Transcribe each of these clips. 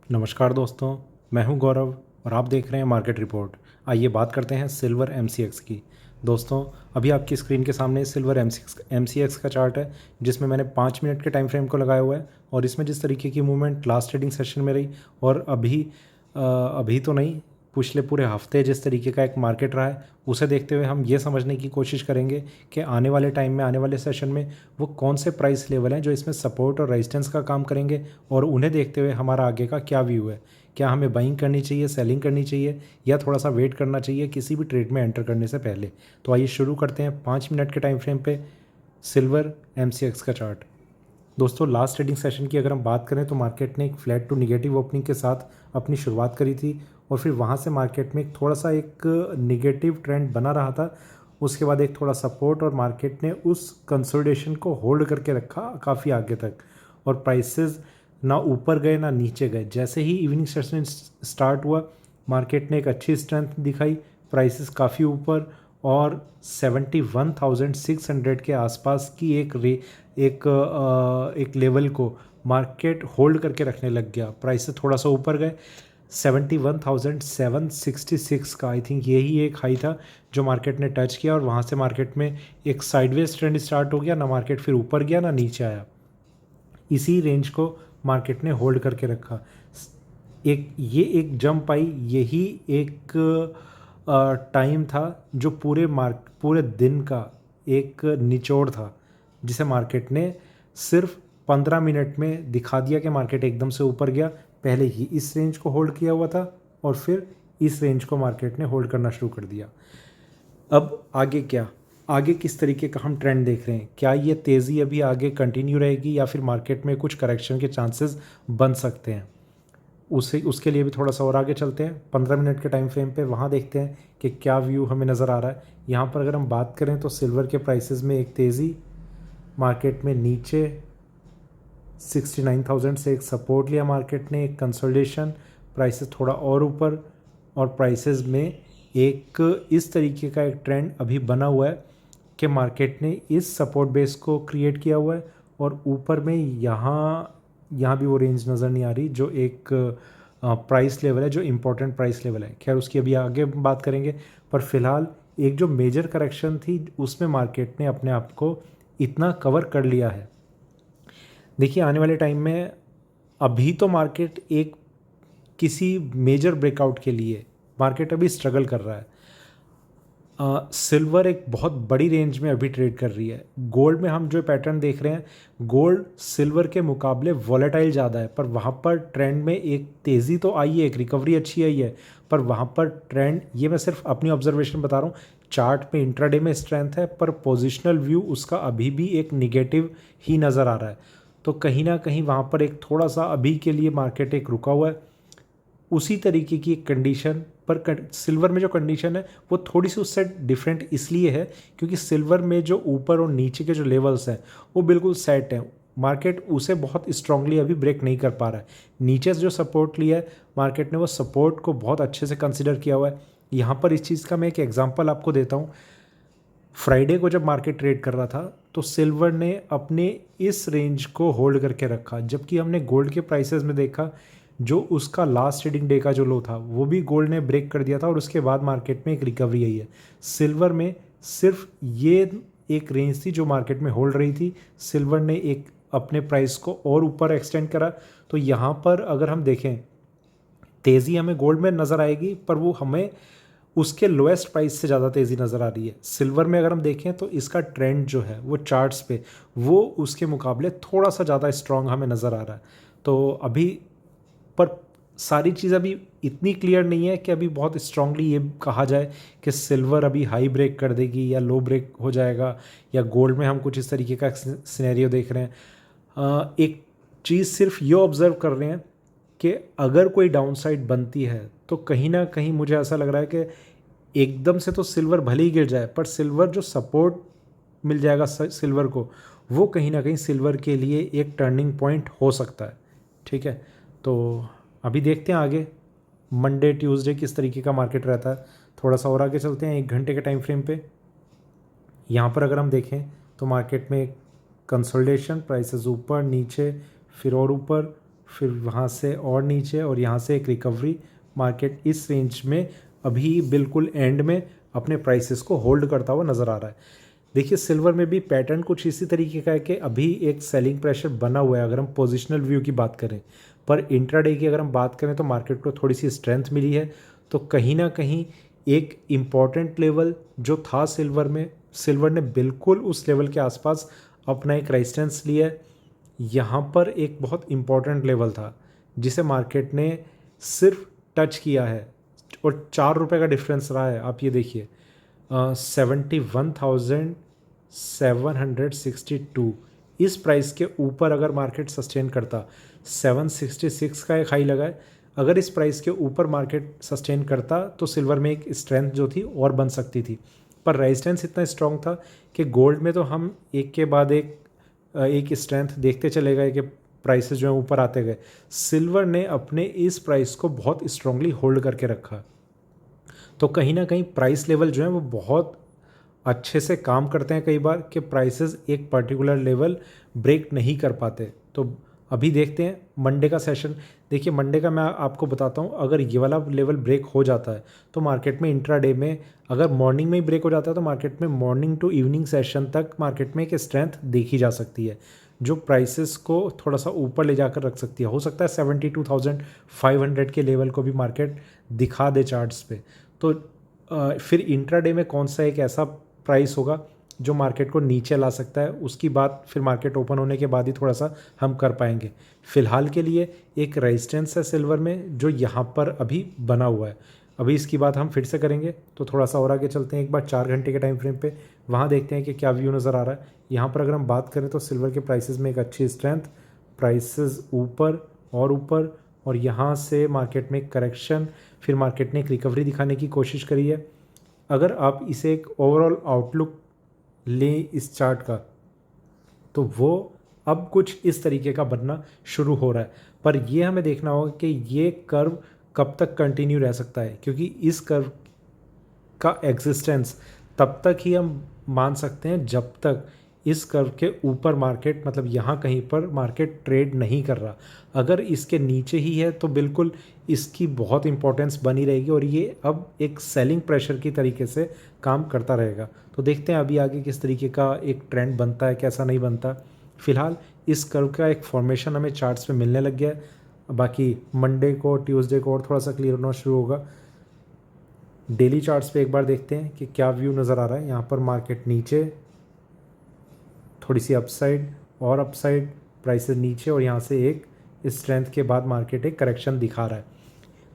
नमस्कार दोस्तों, मैं हूं गौरव और आप देख रहे हैं मार्केट रिपोर्ट। आइए बात करते हैं सिल्वर एमसीएक्स की। दोस्तों, अभी आपकी स्क्रीन के सामने सिल्वर एमसीएक्स का चार्ट है, जिसमें मैंने 5 मिनट के टाइम फ्रेम को लगाया हुआ है और इसमें जिस तरीके की मूवमेंट लास्ट ट्रेडिंग सेशन में रही और अभी तो नहीं, पिछले पूरे हफ्ते जिस तरीके का एक मार्केट रहा है, उसे देखते हुए हम ये समझने की कोशिश करेंगे कि आने वाले टाइम में, आने वाले सेशन में वो कौन से प्राइस लेवल हैं जो इसमें सपोर्ट और रेजिस्टेंस का काम करेंगे और उन्हें देखते हुए हमारा आगे का क्या व्यू है। क्या हमें बाइंग करनी चाहिए, सेलिंग करनी चाहिए या थोड़ा सा वेट करना चाहिए किसी भी ट्रेड में एंटर करने से पहले। तो आइए शुरू करते हैं 5 मिनट के टाइम फ्रेम पे सिल्वर एमसीएक्स का चार्ट। दोस्तों, लास्ट ट्रेडिंग सेशन की अगर हम बात करें तो मार्केट ने एक फ्लैट टू निगेटिव ओपनिंग के साथ अपनी शुरुआत करी थी और फिर वहाँ से मार्केट में थोड़ा सा एक निगेटिव ट्रेंड बना रहा था। उसके बाद एक थोड़ा सपोर्ट और मार्केट ने उस कंसोलिडेशन को होल्ड करके रखा काफ़ी आगे तक और प्राइसेस ना ऊपर गए ना नीचे गए। जैसे ही इवनिंग सेशन स्टार्ट हुआ, मार्केट ने एक अच्छी स्ट्रेंथ दिखाई, प्राइसेस काफ़ी ऊपर और 71,600 के आसपास की एक लेवल को मार्केट होल्ड करके रखने लग गया। प्राइसेस थोड़ा सा ऊपर गए, 71,766 का आई थिंक यही एक हाई था जो मार्केट ने टच किया और वहाँ से मार्केट में एक साइडवेज ट्रेंड स्टार्ट हो गया। ना मार्केट फिर ऊपर गया ना नीचे आया, इसी रेंज को मार्केट ने होल्ड करके रखा। एक जंप आई, यही एक टाइम था जो पूरे दिन का एक निचोड़ था, जिसे मार्केट ने सिर्फ 15 मिनट में दिखा दिया कि मार्केट एकदम से ऊपर गया। पहले ही इस रेंज को होल्ड किया हुआ था और फिर इस रेंज को मार्केट ने होल्ड करना शुरू कर दिया। अब आगे क्या, आगे किस तरीके का हम ट्रेंड देख रहे हैं? क्या ये तेज़ी अभी आगे कंटिन्यू रहेगी या फिर मार्केट में कुछ करेक्शन के चांसेस बन सकते हैं? उसके लिए भी थोड़ा सा और आगे चलते हैं 15 मिनट के टाइम फ्रेम पे, वहाँ देखते हैं कि क्या व्यू हमें नज़र आ रहा है। यहाँ पर अगर हम बात करें तो सिल्वर के प्राइसेस में एक तेज़ी, मार्केट में नीचे 69,000 से एक सपोर्ट लिया मार्केट ने, एक कंसोलिडेशन, प्राइसेस थोड़ा और ऊपर और प्राइसेस में एक इस तरीके का एक ट्रेंड अभी बना हुआ है कि मार्केट ने इस सपोर्ट बेस को क्रिएट किया हुआ है और ऊपर में यहाँ भी वो रेंज नज़र नहीं आ रही जो एक प्राइस लेवल है, जो इम्पोर्टेंट प्राइस लेवल है। खैर, उसकी अभी आगे बात करेंगे, पर फिलहाल एक जो मेजर करेक्शन थी उसमें मार्केट ने अपने आप को इतना कवर कर लिया है। देखिए, आने वाले टाइम में अभी तो मार्केट एक किसी मेजर ब्रेकआउट के लिए मार्केट अभी स्ट्रगल कर रहा है। सिल्वर एक बहुत बड़ी रेंज में अभी ट्रेड कर रही है। गोल्ड में हम जो पैटर्न देख रहे हैं, गोल्ड सिल्वर के मुकाबले वॉलेटाइल ज़्यादा है, पर वहाँ पर ट्रेंड में एक तेज़ी तो आई है, एक रिकवरी अच्छी आई है, पर वहाँ पर ट्रेंड, ये मैं सिर्फ अपनी ऑब्जर्वेशन बता रहा हूँ, चार्ट पे इंट्राडे में स्ट्रेंथ है पर पोजिशनल व्यू उसका अभी भी एक निगेटिव ही नज़र आ रहा है। तो कहीं ना कहीं वहाँ पर एक थोड़ा सा अभी के लिए मार्केट एक रुका हुआ है। उसी तरीके की एक कंडीशन पर सिल्वर में जो कंडीशन है वो थोड़ी सी उससे डिफरेंट इसलिए है क्योंकि सिल्वर में जो ऊपर और नीचे के जो लेवल्स हैं वो बिल्कुल सेट हैं। मार्केट उसे बहुत स्ट्रांगली अभी ब्रेक नहीं कर पा रहा है। नीचे से जो सपोर्ट लिया है मार्केट ने, वो सपोर्ट को बहुत अच्छे से कंसिडर किया हुआ है। यहाँ पर इस चीज़ का मैं एक एग्जांपल आपको देता हूँ। फ्राइडे को जब मार्केट ट्रेड कर रहा था तो सिल्वर ने अपने इस रेंज को होल्ड करके रखा, जबकि हमने गोल्ड के प्राइसेस में देखा जो उसका लास्ट ट्रेडिंग डे का जो लो था वो भी गोल्ड ने ब्रेक कर दिया था और उसके बाद मार्केट में एक रिकवरी आई है। सिल्वर में सिर्फ ये एक रेंज थी जो मार्केट में होल्ड रही थी। सिल्वर ने एक अपने प्राइस को और ऊपर एक्सटेंड करा। तो यहाँ पर अगर हम देखें, तेज़ी हमें गोल्ड में नज़र आएगी पर वो हमें उसके लोएस्ट प्राइस से ज़्यादा तेज़ी नज़र आ रही है। सिल्वर में अगर हम देखें तो इसका ट्रेंड जो है वो चार्ट्स पे वो उसके मुकाबले थोड़ा सा ज़्यादा स्ट्रॉन्ग हमें नज़र आ रहा है। तो अभी पर सारी चीज़ अभी इतनी क्लियर नहीं है कि अभी बहुत स्ट्रांगली ये कहा जाए कि सिल्वर अभी हाई ब्रेक कर देगी या लो ब्रेक हो जाएगा, या गोल्ड में हम कुछ इस तरीके का सिनेरियो देख रहे हैं। एक चीज़ सिर्फ ये ऑब्ज़र्व कर रहे हैं कि अगर कोई डाउनसाइड बनती है तो कहीं ना कहीं मुझे ऐसा लग रहा है कि एकदम से तो सिल्वर भले ही गिर जाए पर सिल्वर जो सपोर्ट मिल जाएगा सिल्वर को, वो कहीं ना कहीं सिल्वर के लिए एक टर्निंग पॉइंट हो सकता है। ठीक है, तो अभी देखते हैं आगे मंडे ट्यूसडे किस तरीके का मार्केट रहता है। थोड़ा सा और आगे चलते हैं 1 घंटे के टाइम फ्रेम पे। यहाँ पर अगर हम देखें तो मार्केट में कंसोलिडेशन, प्राइसेस ऊपर नीचे फिर और ऊपर फिर वहाँ से और नीचे और यहाँ से एक रिकवरी। मार्केट इस रेंज में अभी बिल्कुल एंड में अपने प्राइसेस को होल्ड करता हुआ नज़र आ रहा है। देखिए सिल्वर में भी पैटर्न कुछ इसी तरीके का है कि अभी एक सेलिंग प्रेशर बना हुआ है अगर हम पोजिशनल व्यू की बात करें, पर इंट्राडे की अगर हम बात करें तो मार्केट को थोड़ी सी स्ट्रेंथ मिली है। तो कहीं ना कहीं एक इम्पॉर्टेंट लेवल जो था सिल्वर में, सिल्वर ने बिल्कुल उस लेवल के आसपास अपना एक रेजिस्टेंस लिया है। यहाँ पर एक बहुत इम्पॉर्टेंट लेवल था जिसे मार्केट ने सिर्फ टच किया है और 4 रुपये का डिफरेंस रहा है। आप ये देखिए 71,762 इस प्राइस के ऊपर अगर मार्केट सस्टेन करता, 766 का एक हाई लगा है, अगर इस प्राइस के ऊपर मार्केट सस्टेन करता तो सिल्वर में एक स्ट्रेंथ जो थी और बन सकती थी। पर रेजिस्टेंस इतना स्ट्रॉन्ग था कि गोल्ड में तो हम एक के बाद एक स्ट्रेंथ देखते चले गए कि प्राइसेस जो है ऊपर आते गए। सिल्वर ने अपने इस प्राइस को बहुत स्ट्रांगली होल्ड करके रखा। तो कहीं ना कहीं प्राइस लेवल जो है वो बहुत अच्छे से काम करते हैं कई बार कि प्राइसेस एक पर्टिकुलर लेवल ब्रेक नहीं कर पाते। तो अभी देखते हैं मंडे का सेशन। देखिए मंडे का मैं आपको बताता हूँ, अगर ये वाला लेवल ब्रेक हो जाता है तो मार्केट में इंट्राडे में, अगर मॉर्निंग में ही ब्रेक हो जाता है तो मार्केट में मॉर्निंग टू इवनिंग सेशन तक मार्केट में एक स्ट्रेंथ देखी जा सकती है जो प्राइसेस को थोड़ा सा ऊपर ले जाकर रख सकती है। हो सकता है 72,500 के लेवल को भी मार्केट दिखा दे चार्ट्स पे। तो फिर इंट्राडे में कौन सा एक ऐसा प्राइस होगा जो मार्केट को नीचे ला सकता है, उसकी बात फिर मार्केट ओपन होने के बाद ही थोड़ा सा हम कर पाएंगे। फ़िलहाल के लिए एक रेजिस्टेंस है सिल्वर में जो यहाँ पर अभी बना हुआ है। अभी इसकी बात हम फिर से करेंगे तो थोड़ा सा और आगे चलते हैं एक बार 4 घंटे के टाइम फ्रेम पे, वहाँ देखते हैं कि क्या व्यू नज़र आ रहा है। यहाँ पर अगर हम बात करें तो सिल्वर के प्राइसेस में एक अच्छी स्ट्रेंथ, प्राइसेस ऊपर और यहाँ से मार्केट में करेक्शन, फिर मार्केट ने एक रिकवरी दिखाने की कोशिश करी है। अगर आप इसे एक ओवरऑल आउटलुक लें इस चार्ट का तो वो अब कुछ इस तरीके का बनना शुरू हो रहा है। पर ये हमें देखना होगा कि ये कर्व कब तक कंटिन्यू रह सकता है, क्योंकि इस कर्व का एग्जिस्टेंस तब तक ही हम मान सकते हैं जब तक इस कर्व के ऊपर मार्केट, मतलब यहाँ कहीं पर मार्केट ट्रेड नहीं कर रहा। अगर इसके नीचे ही है तो बिल्कुल इसकी बहुत इंपॉर्टेंस बनी रहेगी और ये अब एक सेलिंग प्रेशर की तरीके से काम करता रहेगा। तो देखते हैं अभी आगे किस तरीके का एक ट्रेंड बनता है, कैसा नहीं बनता। फिलहाल इस कर्व का एक फॉर्मेशन हमें चार्ट्स पे मिलने लग गया है, बाकी मंडे को ट्यूसडे को और थोड़ा सा क्लियर होना शुरू होगा। डेली चार्ट्स पे एक बार देखते हैं कि क्या व्यू नज़र आ रहा है। यहाँ पर मार्केट नीचे, थोड़ी सी अपसाइड और अपसाइड, प्राइसेस नीचे और यहाँ से एक स्ट्रेंथ के बाद मार्केट एक करेक्शन दिखा रहा है।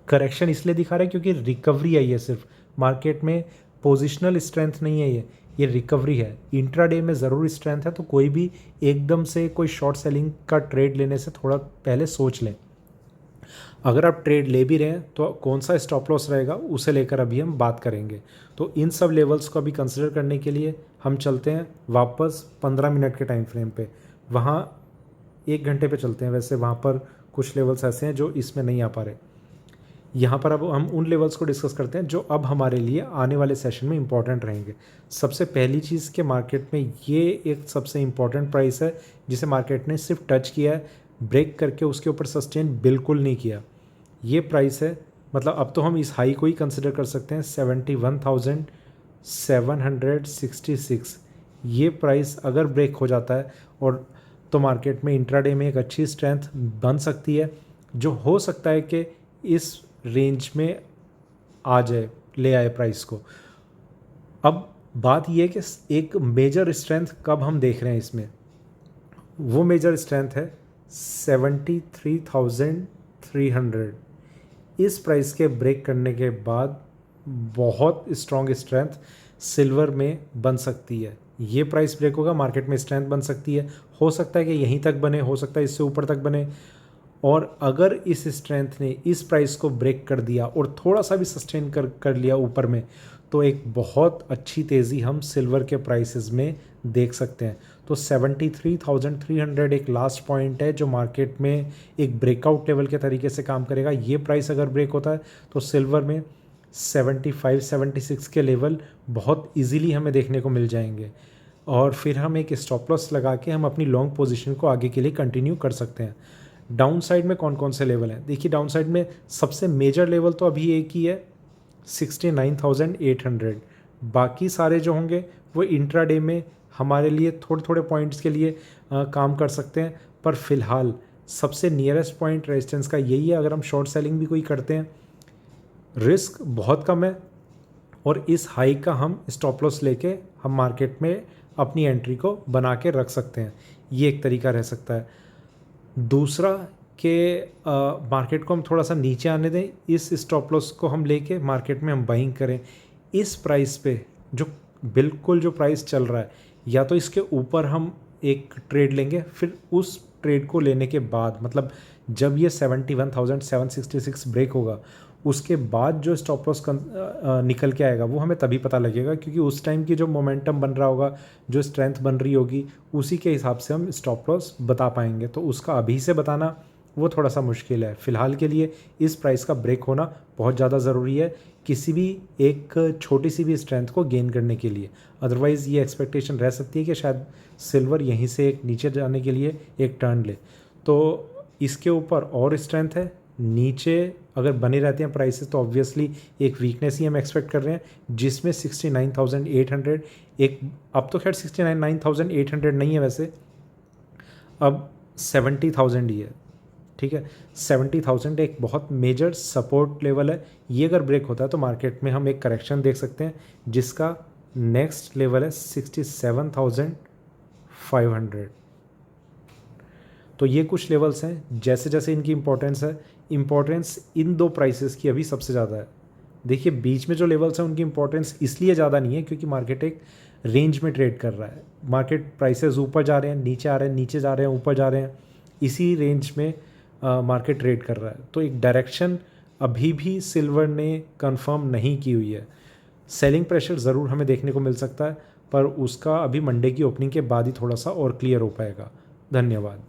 करेक्शन इसलिए दिखा रहा है क्योंकि रिकवरी आई है, सिर्फ मार्केट में पोजिशनल स्ट्रेंथ नहीं है, ये रिकवरी है। इंट्राडे में ज़रूर स्ट्रेंथ है, तो कोई भी एकदम से कोई शॉर्ट सेलिंग का ट्रेड लेने से थोड़ा पहले सोच लें। अगर आप ट्रेड ले भी रहे हैं तो कौन सा स्टॉप लॉस रहेगा उसे लेकर अभी हम बात करेंगे। तो इन सब लेवल्स को अभी कंसिडर करने के लिए हम चलते हैं वापस 15 मिनट के टाइम फ्रेम पे, वहाँ 1 घंटे पे चलते हैं। वैसे वहाँ पर कुछ लेवल्स ऐसे हैं जो इसमें नहीं आ पा रहे। यहाँ पर अब हम उन लेवल्स को डिस्कस करते हैं जो अब हमारे लिए आने वाले सेशन में इंपॉर्टेंट रहेंगे। सबसे पहली चीज़ के मार्केट में ये एक सबसे इंपॉर्टेंट प्राइस है जिसे मार्केट ने सिर्फ टच किया है, ब्रेक करके उसके ऊपर सस्टेन बिल्कुल नहीं किया। ये प्राइस है, मतलब अब तो हम इस हाई को ही कंसिडर कर सकते हैं 71,766। ये प्राइस अगर ब्रेक हो जाता है और तो मार्केट में इंट्राडे में एक अच्छी स्ट्रेंथ बन सकती है जो हो सकता है कि इस रेंज में आ जाए, ले आए प्राइस को। अब बात यह है कि एक मेजर स्ट्रेंथ कब हम देख रहे हैं इसमें, वो मेजर स्ट्रेंथ है 73,300। इस प्राइस के ब्रेक करने के बाद बहुत स्ट्रॉन्ग स्ट्रेंथ सिल्वर में बन सकती है। ये प्राइस ब्रेक होगा, मार्केट में स्ट्रेंथ बन सकती है। हो सकता है कि यहीं तक बने, हो सकता है इससे ऊपर तक बने। और अगर इस स्ट्रेंथ ने इस प्राइस को ब्रेक कर दिया और थोड़ा सा भी सस्टेन कर लिया ऊपर में, तो एक बहुत अच्छी तेज़ी हम सिल्वर के प्राइसेस में देख सकते हैं। तो 73,300 एक लास्ट पॉइंट है जो मार्केट में एक ब्रेकआउट लेवल के तरीके से काम करेगा। ये प्राइस अगर ब्रेक होता है तो सिल्वर में 75-76 के लेवल बहुत इजीली हमें देखने को मिल जाएंगे और फिर हम एक स्टॉप लॉस लगा के हम अपनी लॉन्ग पोजीशन को आगे के लिए कंटिन्यू कर सकते हैं। डाउन साइड में कौन कौन से लेवल हैं? देखिए डाउन साइड में सबसे मेजर लेवल तो अभी एक ही है 69,800। बाकी सारे जो होंगे वो इंट्राडे में हमारे लिए थोड़े थोड़े पॉइंट्स के लिए काम कर सकते हैं, पर फिलहाल सबसे नियरेस्ट पॉइंट रेजिस्टेंस का यही है। अगर हम शॉर्ट सेलिंग भी कोई करते हैं, रिस्क बहुत कम है और इस हाई का हम स्टॉप लॉस लेके हम मार्केट में अपनी एंट्री को बना के रख सकते हैं। ये एक तरीका रह सकता है। दूसरा कि मार्केट को हम थोड़ा सा नीचे आने दें, इस स्टॉप लॉस को हम लेके मार्केट में हम बाइंग करें इस प्राइस पे, जो बिल्कुल जो प्राइस चल रहा है, या तो इसके ऊपर हम एक ट्रेड लेंगे, फिर उस ट्रेड को लेने के बाद मतलब जब ये 71,766 ब्रेक होगा उसके बाद जो स्टॉप लॉस निकल के आएगा वो हमें तभी पता लगेगा, क्योंकि उस टाइम की जो मोमेंटम बन रहा होगा, जो स्ट्रेंथ बन रही होगी, उसी के हिसाब से हम स्टॉप लॉस बता पाएंगे। तो उसका अभी से बताना वो थोड़ा सा मुश्किल है। फ़िलहाल के लिए इस प्राइस का ब्रेक होना बहुत ज़्यादा ज़रूरी है किसी भी एक छोटी सी भी स्ट्रेंथ को गेन करने के लिए। अदरवाइज़ ये एक्सपेक्टेशन रह सकती है कि शायद सिल्वर यहीं से एक नीचे जाने के लिए एक टर्न ले। तो इसके ऊपर और स्ट्रेंथ है, नीचे अगर बने रहते हैं प्राइसेस तो ऑब्वियसली एक वीकनेस ही हम एक्सपेक्ट कर रहे हैं, जिसमें 69,800 एक, अब तो खैर 69,800 नहीं है वैसे, अब 70,000 ही है। ठीक है, 70,000 एक बहुत मेजर सपोर्ट लेवल है। ये अगर ब्रेक होता है तो मार्केट में हम एक करेक्शन देख सकते हैं, जिसका नेक्स्ट लेवल है 67,500। तो ये कुछ लेवल्स हैं, जैसे जैसे इनकी इंपॉर्टेंस है, इंपॉर्टेंस इन दो प्राइसेस की अभी सबसे ज़्यादा है। देखिए बीच में जो लेवल्स हैं उनकी इंपॉर्टेंस इसलिए ज़्यादा नहीं है क्योंकि मार्केट एक रेंज में ट्रेड कर रहा है। मार्केट प्राइसेस ऊपर जा रहे हैं, नीचे आ रहे हैं, नीचे जा रहे हैं, ऊपर जा रहे हैं, इसी रेंज में मार्केट ट्रेड कर रहा है। तो एक डायरेक्शन अभी भी सिल्वर ने कंफर्म नहीं की हुई है। सेलिंग प्रेशर ज़रूर हमें देखने को मिल सकता है, पर उसका अभी मंडे की ओपनिंग के बाद ही थोड़ा सा और क्लियर हो पाएगा। धन्यवाद।